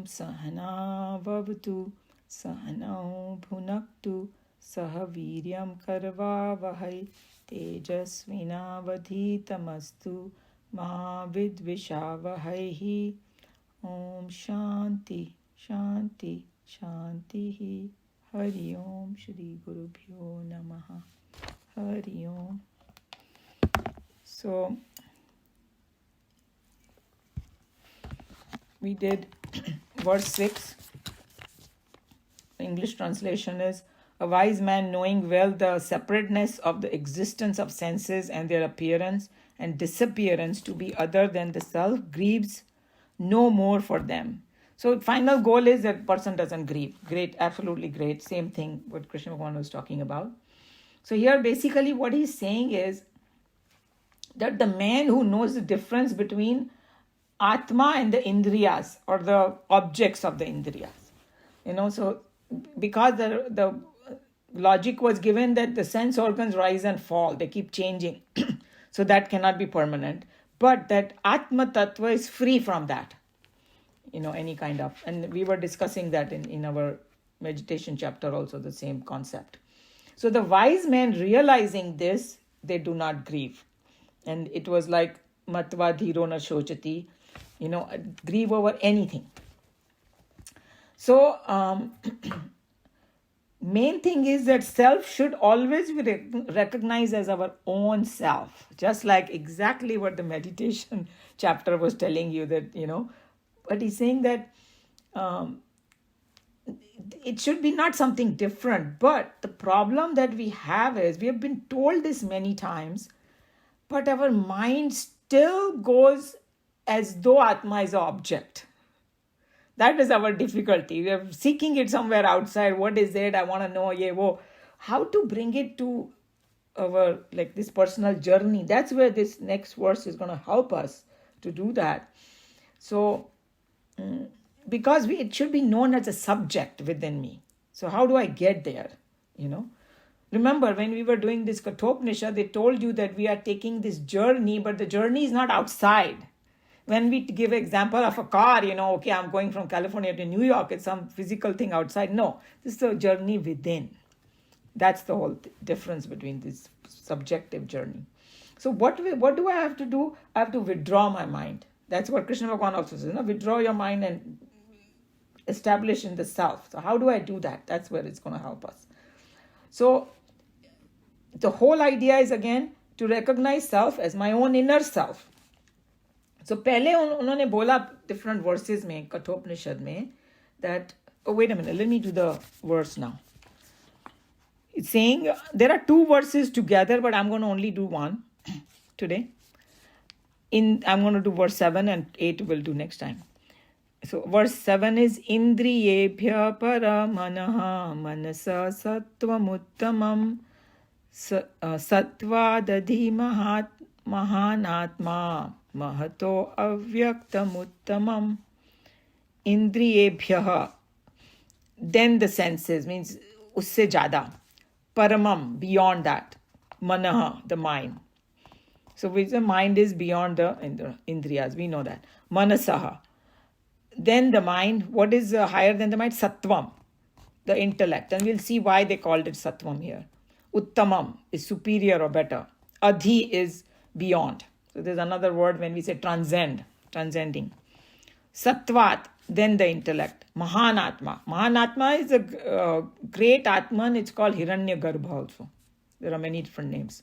Sahana Vavatu Sahanau Bhunaktu Saha Viryam Karvavahai Tejasvinavadhitamastu Mahavidvishavahaihi. Om Shanti Shanti Shanti. Hari Om Shri Guru Bhyo Namaha. Hari Om. So we did verse 6. English translation is, a wise man, knowing well the separateness of the existence of senses and their appearance and disappearance to be other than the self, grieves no more for them. So final goal is that person doesn't grieve. Great, absolutely great. Same thing what Krishna Bhagavan was talking about. So here basically what he's saying is that the man who knows the difference between Atma and the Indriyas, or the objects of the Indriyas. So because the logic was given that the sense organs rise and fall, they keep changing. So that cannot be permanent. But that Atma Tattva is free from that. Any kind of, and we were discussing that in our meditation chapter also, the same concept. So the wise men realizing this, they do not grieve. And it was like matva dhiro na shochati, grieve over anything. So main thing is that self should always be recognized as our own self, just like exactly what the meditation chapter was telling you that, but he's saying that it should be not something different. But the problem that we have is we have been told this many times, but our mind still goes as though Atma is an object. That is our difficulty. We are seeking it somewhere outside. What is it? I want to know. How to bring it to our this personal journey. That's where this next verse is going to help us to do that. So because it should be known as a subject within me. So how do I get there? Remember when we were doing this Kathoupanishad, they told you that we are taking this journey, but the journey is not outside. When we give example of a car, okay, I'm going from California to New York, it's some physical thing outside. No, this is a journey within. That's the whole difference between this subjective journey. So what do I have to do? I have to withdraw my mind. That's what Krishna Bhagavan also says. Withdraw your mind and establish in the self. So how do I do that? That's where it's going to help us. So the whole idea is again to recognize self as my own inner self. So पहले उन्होंने बोला different verses में Kathoupanishad में that, wait a minute, let me do the verse now. It's saying there are two verses together, but I'm going to only do one today. I'm going to do verse 7 and 8 we'll do next time. So verse 7 is Indriyebhya paramanaha manasa sattvam sattvadadhi mahanatma mahato avyaktamuttamam. Indriyebhya, then the senses, means usse jada. Paramam, beyond that. Manaha, the mind. So which the mind is beyond the indriyas, we know that. Manasaha. Then the mind, what is higher than the mind? Sattvam, the intellect. And we'll see why they called it Sattvam here. Uttamam is superior or better. Adhi is beyond. So there's another word when we say transcending. Sattvat, then the intellect. Mahanatma. Mahanatma is a great Atman. It's called Hiranyagarbha also. There are many different names.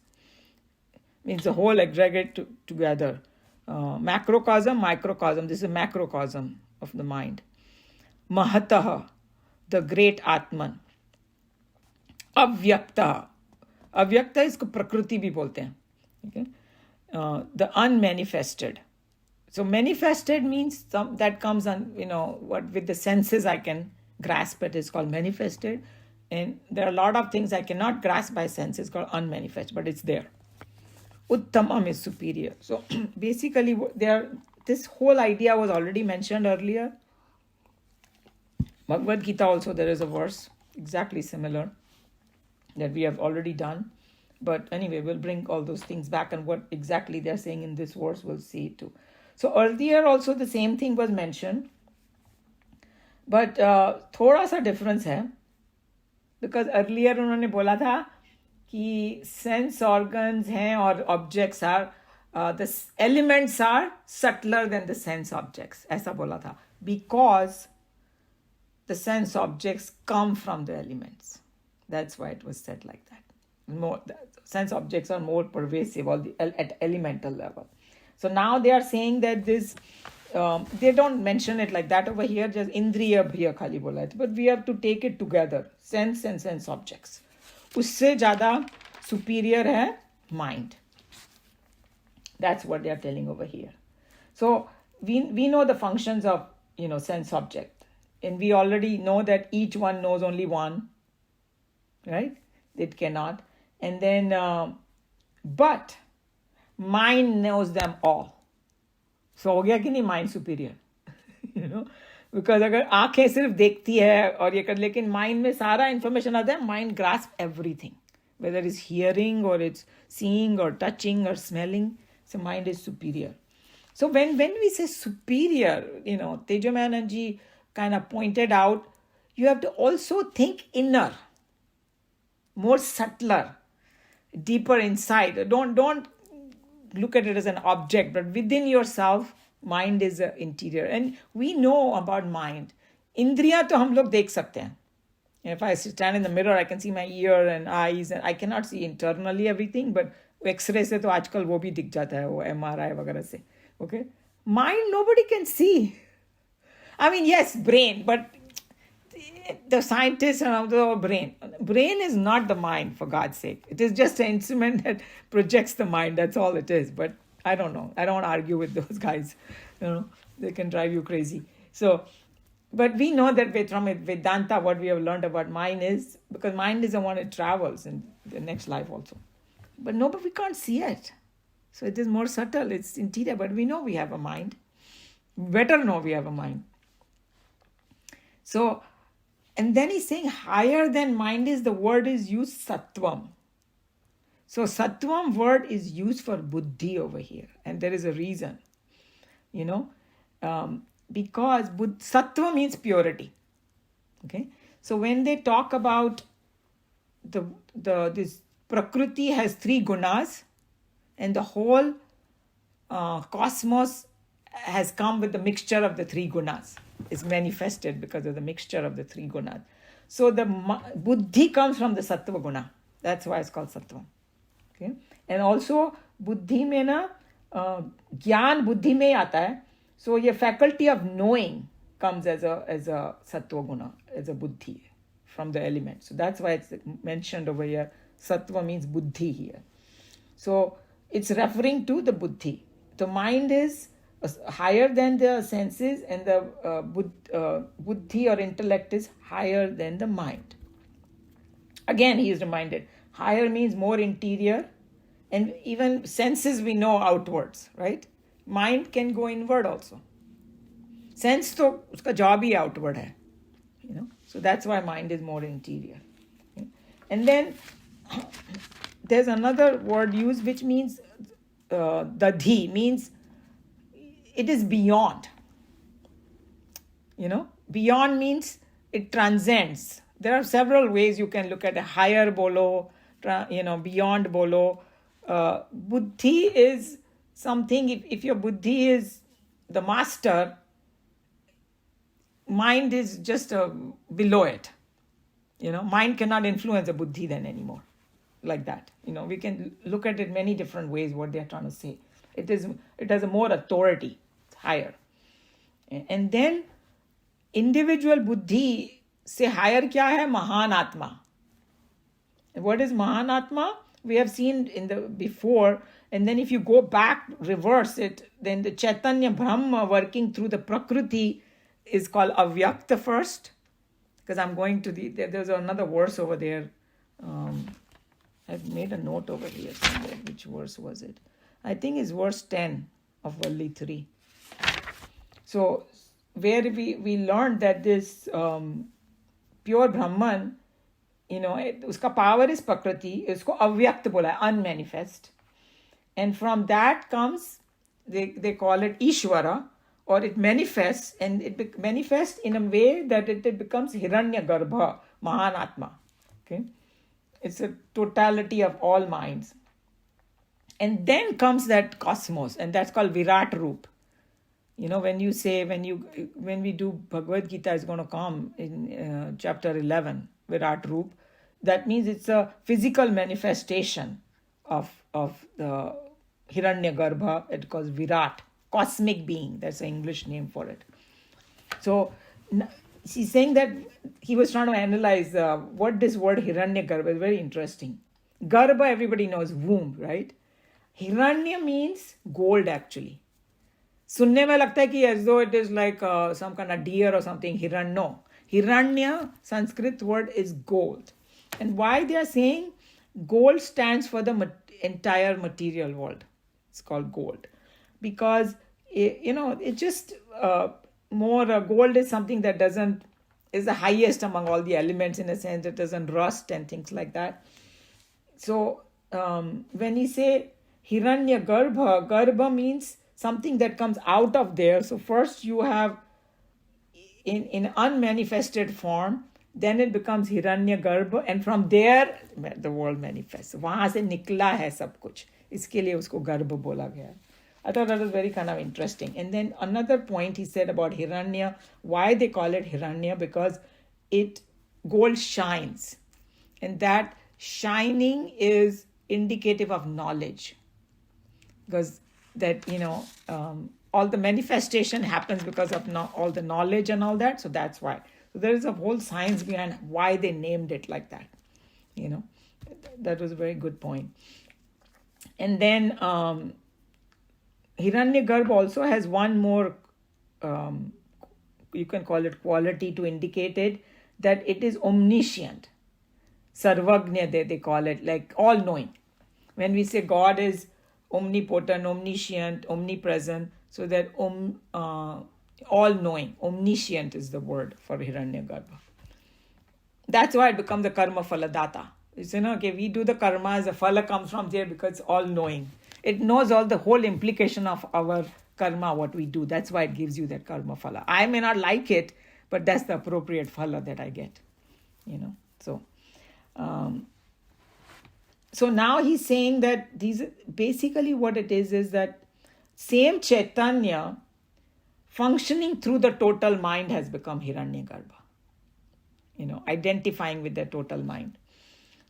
Means the whole aggregate together. Macrocosm, microcosm. This is a macrocosm of the mind. Mahataha, the great Atman. Avyakta. Avyakta is Prakriti bhi bolte hain. Okay? The unmanifested. So manifested means that comes on, what with the senses I can grasp it is called manifested. And there are a lot of things I cannot grasp by sense. It's called unmanifest, but it's there. Uttamam is superior. So basically this whole idea was already mentioned earlier. Bhagavad Gita also there is a verse exactly similar that we have already done. But anyway, we'll bring all those things back and what exactly they're saying in this verse, we'll see it too. So earlier also the same thing was mentioned But थोड़ा सा difference है, because earlier उन्होंने बोला था कि sense organs हैं और objects are the elements are subtler than the sense objects, ऐसा बोला था, because the sense objects come from the elements. That's why it was said like that. More, the sense objects are more pervasive at elemental level. So now they are saying that this, they don't mention it like that over here, just indriya bhiya khali bola hai, but we have to take it together, sense and sense objects. Usse zyada superior hai mind. That's what they are telling over here. So we know the functions of, sense object. And we already know that each one knows only one, right? It cannot. And then, but mind knows them all. So हो गया कि नहीं mind superior? Because अगर आंखें सिर्फ देखती है और ये कर, लेकिन mind में सारा information आता है, mind grasps everything, whether it's hearing or it's seeing or touching or smelling. So mind is superior. So when we say superior, Tejamanand ji kind of pointed out, you have to also think inner, more subtler, deeper inside. Don't look at it as an object, but within yourself, mind is the interior. And we know about mind. Indriya to hum log dekh sakte hain. If I stand in the mirror, I can see my ear and eyes, and I cannot see internally everything, but X-ray se to aajkal wo bhi dikh jata hai, wo MRI वगैरह से. Okay? Mind, nobody can see. I mean, yes, brain, but the scientists and the brain. Brain is not the mind, for God's sake. It is just an instrument that projects the mind. That's all it is. But I don't know. I don't argue with those guys. They can drive you crazy. So, but we know that from Vedanta, what we have learned about mind is, because mind is the one that travels in the next life also. But no, but we can't see it. So it is more subtle. It's interior, but we know we have a mind. Better know we have a mind. So, and then he's saying higher than mind is, the word is used sattvam. So sattvam word is used for buddhi over here. And there is a reason, because sattva means purity. Okay. So when they talk about this prakriti has 3 gunas, and the whole cosmos has come with the mixture of the 3 gunas. Is manifested because of the mixture of the 3 gunas. So the buddhi comes from the sattva guna. That's why it's called sattva. Okay, and also buddhi mein na gyan buddhi mein aata hai. So your faculty of knowing comes as a sattva guna, as a buddhi from the element. So that's why it's mentioned over here. Sattva means buddhi here. So it's referring to the buddhi. The mind is higher than the senses, and the buddhi or intellect is higher than the mind. Again, he is reminded, higher means more interior, and even senses we know outwards, right? Mind can go inward also. Sense to uska job hi outward hai, So that's why mind is more interior. Okay? And then there's another word used which means dadhi, means it is beyond. Beyond means it transcends. There are several ways you can look at it. Higher bolo, beyond bolo. Buddhi is something, if your buddhi is the master, mind is just below it. Mind cannot influence the buddhi then anymore. Like that. We can look at it many different ways, what they are trying to say. It has a more authority. Higher. And then individual buddhi se higher kya hai? Mahan Atma. And what is Mahan Atma? We have seen in the before, and then if you go back, reverse it, then the Chaitanya Brahma working through the Prakriti is called Avyakta first. Because I'm going to there's another verse over there. I've made a note over here somewhere. Which verse was it? I think it's verse 10 of Valli 3. So where we learned that this pure Brahman, uska power is Prakriti, usko avyakt bola hai, unmanifest. And from that comes, they call it Ishvara, or it manifests, and it manifests in a way that it becomes Hiranya Garbha, Mahanatma. Okay, it's a totality of all minds. And then comes that cosmos, and that's called Virat Roop. When we do Bhagavad Gita is going to come in chapter 11, Virat Roop, that means it's a physical manifestation of the Hiranya Garbha. It calls Virat, cosmic being. That's the English name for it. So she's saying that he was trying to analyze what this word Hiranya Garbha is. Very interesting. Garbha, everybody knows, womb, right? Hiranya means gold, actually. सुनने में लगता है कि as though it is like some kind of deer or something. No. Hiranya, Sanskrit word, is gold. And why they are saying gold stands for the entire material world. It's called gold. Because, it just more, gold is something that is the highest among all the elements, in a sense. It doesn't rust and things like that. So when you say Hiranya Garbha means something that comes out of there. So first you have in unmanifested form, then it becomes Hiranya Garbha, and from there the world manifests. वहाँ से निकला है सब कुछ, इसके लिए उसको गर्भ बोला गया. I thought that was very kind of interesting. And then another point he said about Hiranya, why they call it Hiranya, because gold shines, and that shining is indicative of knowledge, because that all the manifestation happens because of all the knowledge and all that. So that's why. So there is a whole science behind why they named it like that. That was a very good point. And then Hiranya Garbha also has one more, you can call it quality to indicate it, that it is omniscient. Sarvagnya, they call it, like all-knowing. When we say God is omnipotent, omniscient, omnipresent, so that all-knowing, omniscient is the word for Hiranyagarbha. That's why it becomes the karma phaladata. It's, okay, we do the karmas, the phala comes from there because it's all-knowing. It knows all the whole implication of our karma, what we do. That's why it gives you that karma phala. I may not like it, but that's the appropriate phala that I get. So now he's saying that basically what it is that same Chaitanya functioning through the total mind has become Hiranyagarbha. Identifying with the total mind.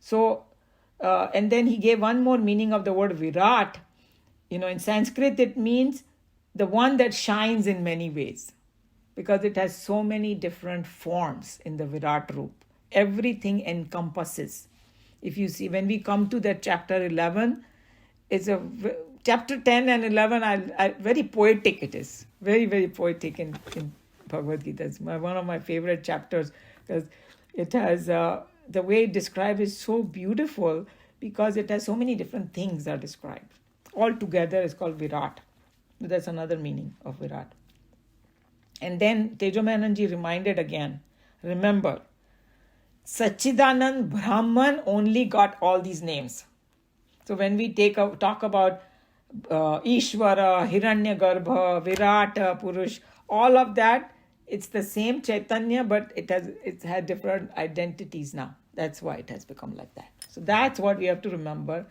So, and then he gave one more meaning of the word Virat. In Sanskrit it means the one that shines in many ways, because it has so many different forms in the Virat Roop. Everything encompasses. If you see, when we come to that chapter 11, it's chapter 10 and 11, very poetic it is. Very, very poetic in Bhagavad Gita. It's one of my favorite chapters, because it has, the way it described is so beautiful, because it has so many different things are described. All together is called Virat. That's another meaning of Virat. And then Tejomananji reminded again, remember, Sachidanand Brahman only got all these names. So when we talk about Ishvara, Hiranyagarbha, Virata, Purush, all of that, it's the same Chaitanya, but it's had different identities now. That's why it has become like that. So that's what we have to remember.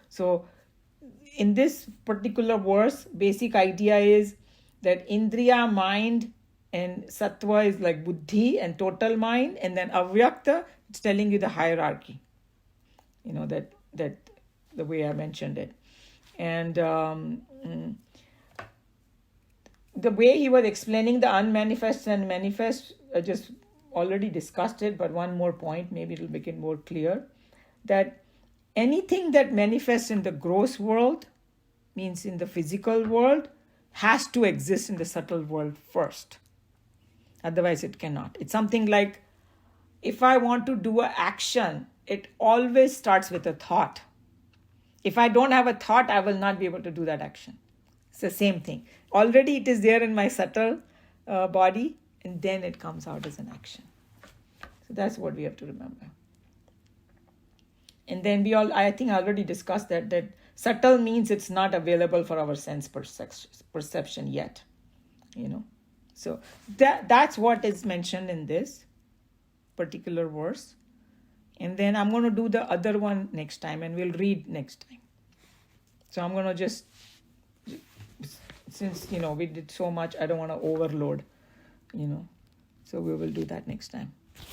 So in this particular verse, basic idea is that Indriya, mind, and Sattva is like Buddhi and total mind, and then Avyakta, it's telling you the hierarchy. That the way I mentioned it. And the way he was explaining the unmanifest and manifest, I just already discussed it, but one more point, maybe it'll make it more clear, that anything that manifests in the gross world, means in the physical world, has to exist in the subtle world first. Otherwise it cannot. It's something like, if I want to do an action, it always starts with a thought. If I don't have a thought, I will not be able to do that action. It's the same thing. Already it is there in my subtle body, and then it comes out as an action. So that's what we have to remember. And then I think I already discussed that subtle means it's not available for our sense perception yet. So that's what is mentioned in this particular verse. And then I'm going to do the other one next time, and we'll read next time. So I'm going to just, since we did so much, I don't want to overload, so we will do that next time.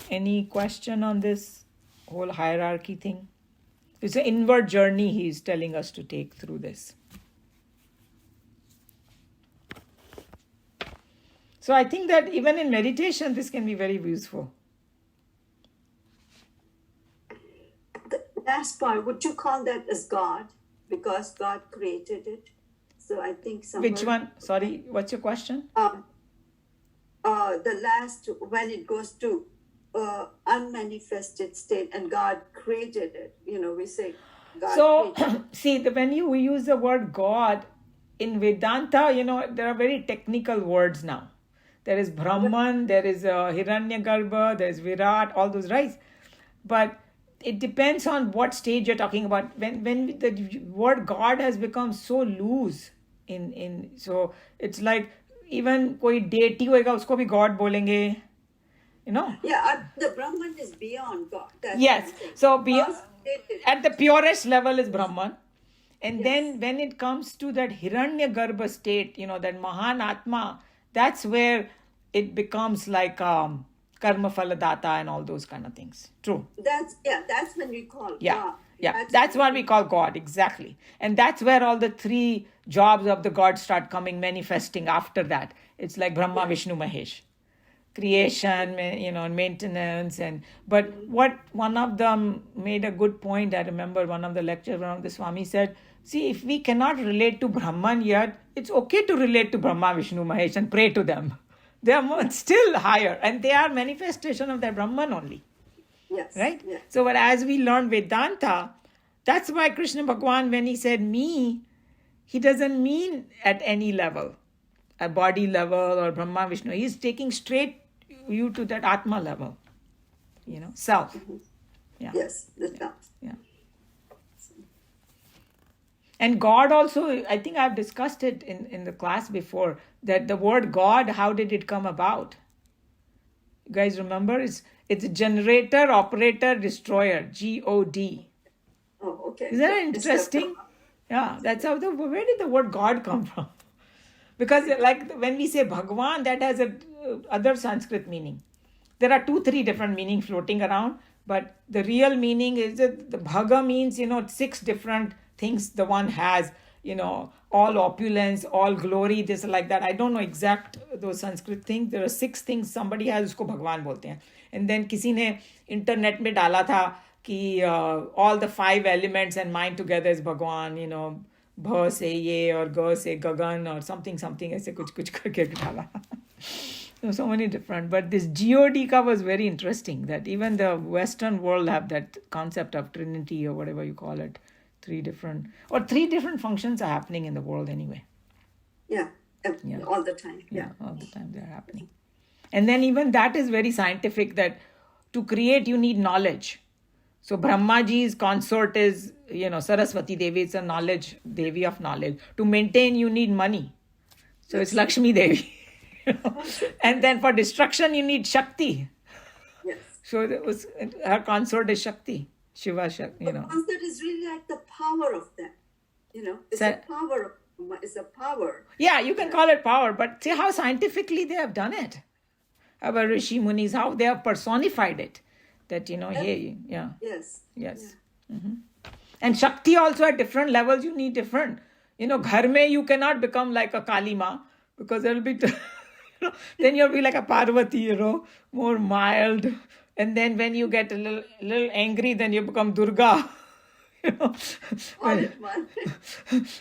Any question on this whole hierarchy thing? It's an inward journey he's telling us to take through this. So I think that even in meditation, this can be very useful. The last part, would you call that as God? Because God created it. So I think somewhere... Which one? Sorry, what's your question? The last, when it goes to unmanifested state and God created it, we say God so see, when we use the word God in Vedanta, there are very technical words now. There is Brahman, there is Hiranyagarbha, there is Virat, all those, right? But it depends on what stage you're talking about. When the word God has become so loose, so it's like even koi deity hoega usko bhi God bolenge, Yeah, the Brahman is beyond God. Yes, so at the purest level is Brahman. And then when it comes to that Hiranyagarbha state, that Mahan Atma, that's where it becomes like karma phaladata and all those kind of things. True. That's when we call God. Yeah, that's what we call God, exactly. And that's where all the three jobs of the God start coming, manifesting after that. It's like Brahma, Vishnu, Mahesh. Creation, maintenance. But what one of them made a good point, I remember one of the lectures, one of the Swami said, see, if we cannot relate to Brahman yet, it's okay to relate to Brahma, Vishnu, Mahesh and pray to them. They are still higher, and they are manifestation of that Brahman only. Yes. Right? Yes. So but as we learn Vedanta, that's why Krishna Bhagavan, when he said me, he doesn't mean at any level, a body level or Brahma, Vishnu. He's taking straight you to that Atma level, self. Mm-hmm. Yeah. Yes, the self. Yeah. And God also, I think I've discussed it in the class before, that the word God, how did it come about? You guys remember? It's generator, operator, destroyer, G-O-D. Oh, okay. Isn't that interesting? Yeah, that's how where did the word God come from? Because like when we say Bhagwan, that has a other Sanskrit meaning. There are 2-3 different meanings floating around, but the real meaning is that the Bhaga means, 6 different things the one has, all opulence, all glory, this like that. I don't know exact those Sanskrit things. There are 6 things somebody has, usko Bhagwan bolte hain. And then किसी ने internet में डाला था कि all the 5 elements and mind together is Bhagwan, bha se ye or ga se gagan or something ऐसे कुछ करके डाला. So many different, but this God ka was very interesting, that even the Western world have that concept of Trinity or whatever you call it. 3 different functions are happening in the world anyway. Yeah. All the time. Yeah, all the time they're happening. And then even that is very scientific, that to create you need knowledge. So Brahmaji's consort is, Saraswati Devi, it's a knowledge, Devi of knowledge. To maintain you need money. So it's Lakshmi Devi. And then for destruction you need Shakti. Yes. So her consort is Shakti. Shiva, The consort is really like the power of them. It's a power. It's a power. Yeah, you can call it power, but see how scientifically they have done it. Our Rishi Munis, how they have personified it. That, hey, yeah. Yes. Yeah. Mm-hmm. And Shakti also at different levels, you need different. Ghar mein you cannot become like a Kali Ma, because there will be, then you'll be like a Parvati, more mild. And then when you get a little angry, then you become Durga. All at once.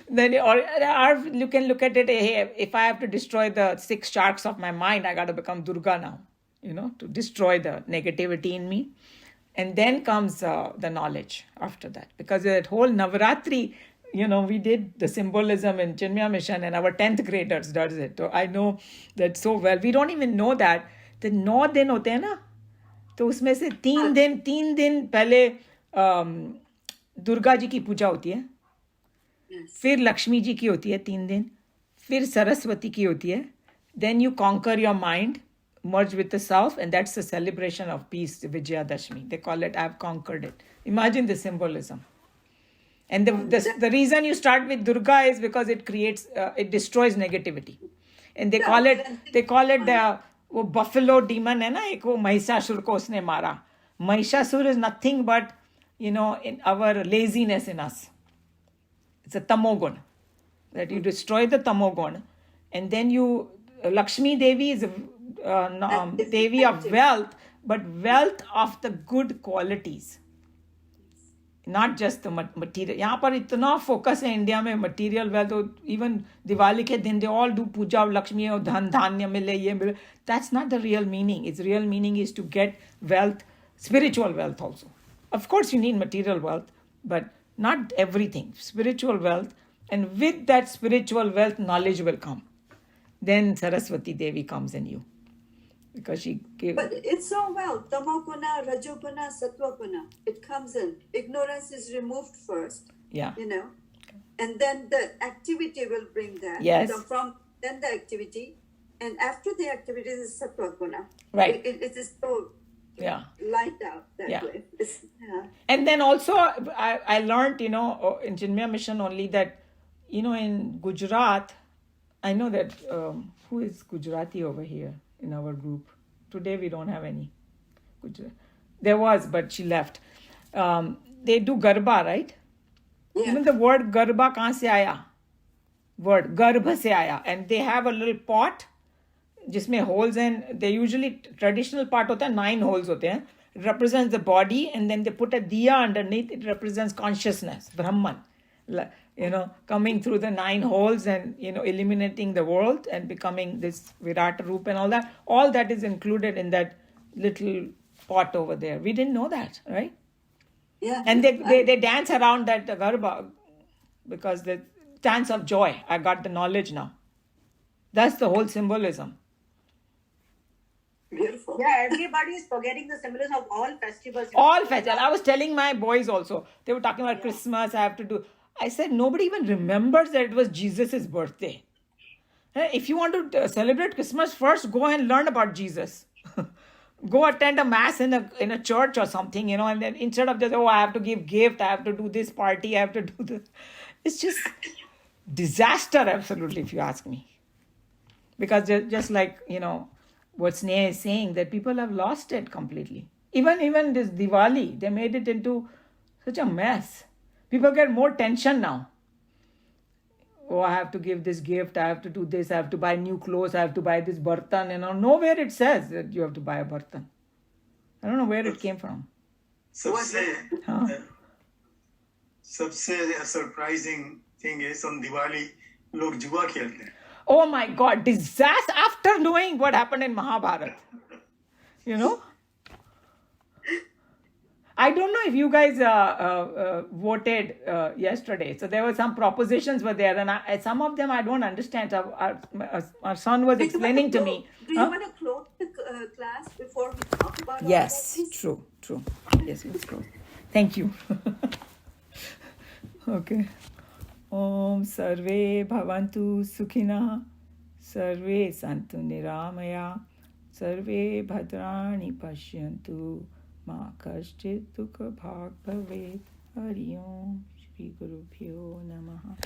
Then or you can look at it, hey, if I have to destroy the 6 sharks of my mind, I got to become Durga now, to destroy the negativity in me. And then comes the knowledge after that. Because that whole Navaratri, we did the symbolism in Chinmaya Mission, and our 10th graders does it. So I know that so well. We don't even know that. The 9 दिन होते हैं ना, तो उसमें से 3 दिन पहले दुर्गा जी की पूजा होती है. Yes. फिर लक्ष्मी जी की होती है 3 दिन, फिर सरस्वती की होती है, Then you conquer your mind, merge with the self, and that's the celebration of peace, the Vijayadashmi. They call it, I've conquered it. Imagine the symbolism. And the reason you start with Durga is because it creates, it destroys negativity. And they call it the वो buffalo demon है ना एक वो महिषासुर को उसने मारा. Mahishasur is nothing but, in our laziness in us. It's a tamogun. That you destroy the tamogun, and then Lakshmi Devi is Devi of wealth, but wealth of the good qualities. Not just the material. यहाँ पर इतना focus है India में material wealth. Even Diwali के दिन they all do पूजा लक्ष्मी और धन धान्य मिले ये मिले. That's not the real meaning. Its real meaning is to get wealth, spiritual wealth also. Of course you need material wealth, but not everything. Spiritual wealth, and with that spiritual wealth, knowledge will come. Then Saraswati Devi comes in you. Because she gave. But it's so well. Tamoguna, Rajoguna, Sattwaguna. It comes in. Ignorance is removed first. Yeah. And then the activity will bring that. Yes. Then the activity. And after the activity is Sattwaguna. Right. It is so light out that way. And then also, I learned, in Chinmaya Mission only that, in Gujarat, I know that, who is Gujarati over here in our group? Today we don't have any Gujarati. There was, but she left. They do Garba, right? Yeah. Even the word Garba kahan se aaya? Word Garbha se aaya. And they have a little pot जिसमें holes, and they usually traditional part होता है 9 holes होते हैं. It represents the body, and then they put a diya underneath. It represents consciousness, Brahman. Coming through the 9 holes and, eliminating the world and becoming this Virat Roop and all that. All that is included in that little pot over there. We didn't know that, right? Yeah. And they dance around that Garba because the dance of joy. I got the knowledge now. That's the whole symbolism. Beautiful. Yeah, everybody is forgetting the symbolism of all festivals. All festivals. I was telling my boys also. They were talking about Christmas. I have to do. I said, nobody even remembers that it was Jesus' birthday. If you want to celebrate Christmas, first go and learn about Jesus. Go attend a mass in a church or something, and then instead of just, I have to give gift, I have to do this party, I have to do this. It's just disaster, absolutely, if you ask me. Because just like, what Sneha is saying, that people have lost it completely. Even this Diwali, they made it into such a mess. People get more tension now. I have to give this gift, I have to do this, I have to buy new clothes, I have to buy this bartan. Nowhere it says that you have to buy a bartan. I don't know where it came from. सबसे surprising thing is on Diwali, लोग जुआ खेलते हैं. Oh my God, disaster after knowing what happened in Mahabharata. I don't know if you guys voted yesterday. So there were some propositions were there, and some of them I don't understand. Our son was explaining to me. Do you want to close the class before we talk about Yes, all that? true. Yes, let's close. Thank you. Okay. Om Sarve Bhavantu Sukhina Sarve Santu Niramaya Sarve Bhadrani Pashyantu Ma Kashchit Dukha Bhag Bhavet Hari Om Shri Guru Bhyo Namaha.